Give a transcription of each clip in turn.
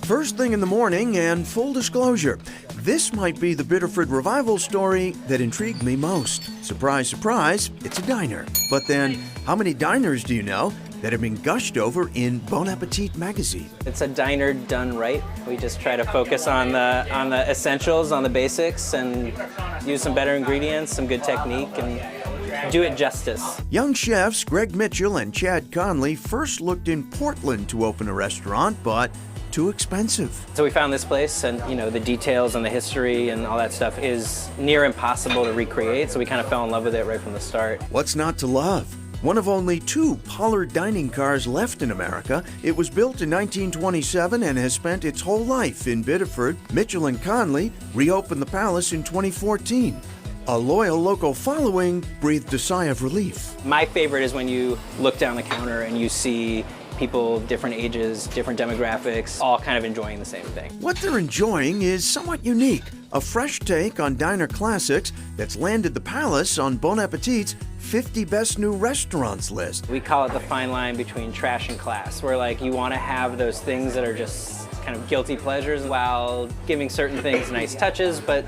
First thing in the morning, and full disclosure, this might be the Biddeford revival story that intrigued me most. Surprise, surprise, it's a diner. But then, how many diners do you know that have been gushed over in Bon Appetit magazine? It's a diner done right. We just try to focus on the essentials, on the basics, and use some better ingredients, some good technique, and do it justice. Young chefs Greg Mitchell and Chad Conley first looked in Portland to open a restaurant, but too expensive. So we found this place, and the details and the history and all that stuff is near impossible to recreate, so we kind of fell in love with it right from the start. What's not to love? One of only 2 Pollard dining cars left in America, it was built in 1927 and has spent its whole life in Biddeford. Mitchell and Conley reopened the Palace in 2014. A loyal local following breathed a sigh of relief. My favorite is when you look down the counter and you see people, different ages, different demographics, all kind of enjoying the same thing. What they're enjoying is somewhat unique. A fresh take on diner classics that's landed the Palace on Bon Appetit's 50 Best New Restaurants list. We call it the fine line between trash and class, where you want to have those things that are just kind of guilty pleasures while giving certain things nice touches, but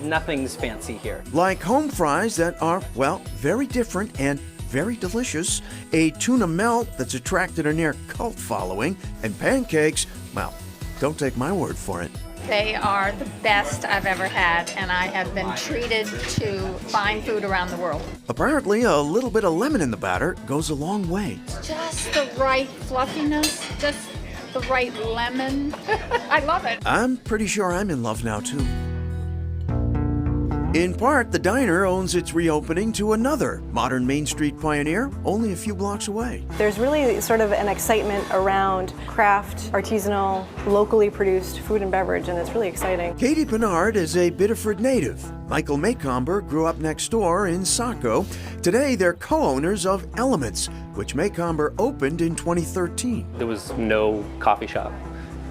nothing's fancy here. Like home fries that are, well, very different and very delicious, a tuna melt that's attracted a near cult following, and pancakes, well, don't take my word for it. They are the best I've ever had, and I have been treated to fine food around the world. Apparently, a little bit of lemon in the batter goes a long way. Just the right fluffiness, just the right lemon. I love it. I'm pretty sure I'm in love now, too. In part, the diner owes its reopening to another modern Main Street pioneer only a few blocks away. There's really sort of an excitement around craft, artisanal, locally produced food and beverage, and it's really exciting. Katie Pinard is a Biddeford native. Michael Maycomber grew up next door in Saco. Today, they're co-owners of Elements, which Maycomber opened in 2013. There was no coffee shop.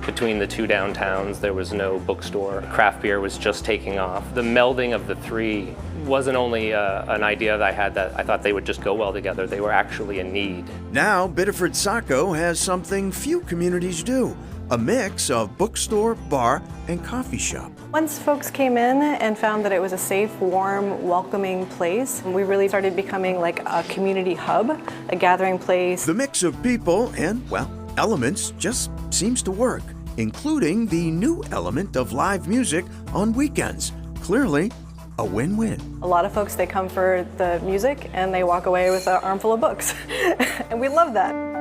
Between the 2 downtowns, there was no bookstore. Craft beer was just taking off. The melding of the 3 wasn't only an idea that I had that I thought they would just go well together. They were actually a need. Now, Biddeford Saco has something few communities do. A mix of bookstore, bar, and coffee shop. Once folks came in and found that it was a safe, warm, welcoming place, we really started becoming like a community hub, a gathering place. The mix of people and, well, elements just seems to work, including the new element of live music on weekends. Clearly, a win-win. A lot of folks, they come for the music and they walk away with an armful of books. And we love that.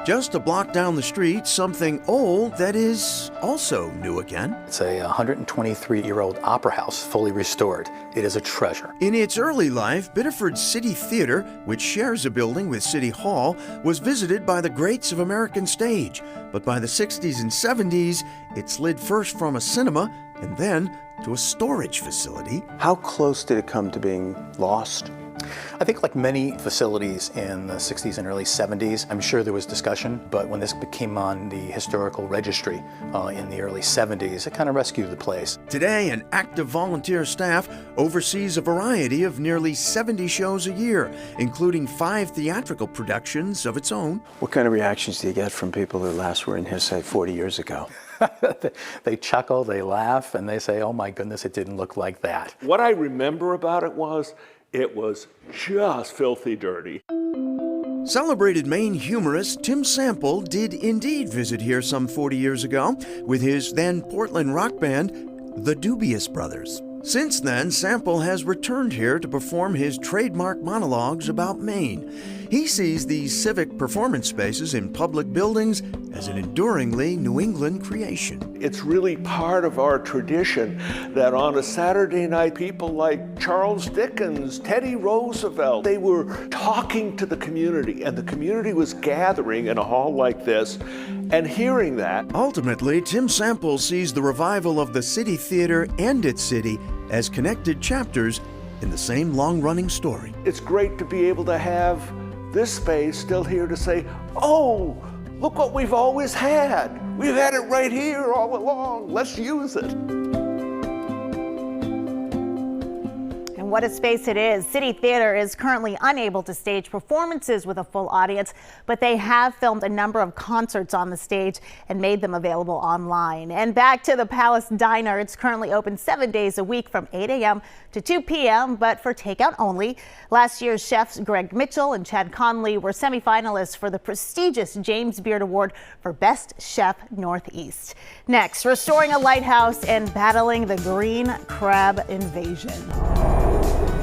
Just a block down the street, something old that is also new again. It's a 123-year-old opera house, fully restored. It is a treasure. In its early life, Biddeford City Theater, which shares a building with City Hall, was visited by the greats of American stage. But by the 60s and 70s, it slid first from a cinema and then to a storage facility. How close did it come to being lost? I think like many facilities in the 60s and early 70s, I'm sure there was discussion, but when this came on the historical registry in the early 70s, it kind of rescued the place. Today, an active volunteer staff oversees a variety of nearly 70 shows a year, including 5 theatrical productions of its own. What kind of reactions do you get from people who last were in here, say, 40 years ago? They chuckle, they laugh, and they say, oh my goodness, it didn't look like that. What I remember about it was just filthy dirty. Celebrated Maine humorist Tim Sample did indeed visit here some 40 years ago with his then Portland rock band, the Dubious Brothers. Since then, Sample has returned here to perform his trademark monologues about Maine. He sees these civic performance spaces in public buildings as an enduringly New England creation. It's really part of our tradition that on a Saturday night, people like Charles Dickens, Teddy Roosevelt, they were talking to the community, and the community was gathering in a hall like this and hearing that. Ultimately, Tim Sample sees the revival of the City Theater and its city as connected chapters in the same long-running story. It's great to be able to have this space still here to say, oh, look what we've always had. We've had it right here all along. Let's use it. And And what a space it is. City Theater is currently unable to stage performances with a full audience, but they have filmed a number of concerts on the stage and made them available online. And back to the Palace Diner. It's currently open 7 days a week from 8 a.m. to 2 p.m., but for takeout only. Last year's chefs Greg Mitchell and Chad Conley were semifinalists for the prestigious James Beard Award for Best Chef Northeast. Next, restoring a lighthouse and battling the green crab invasion.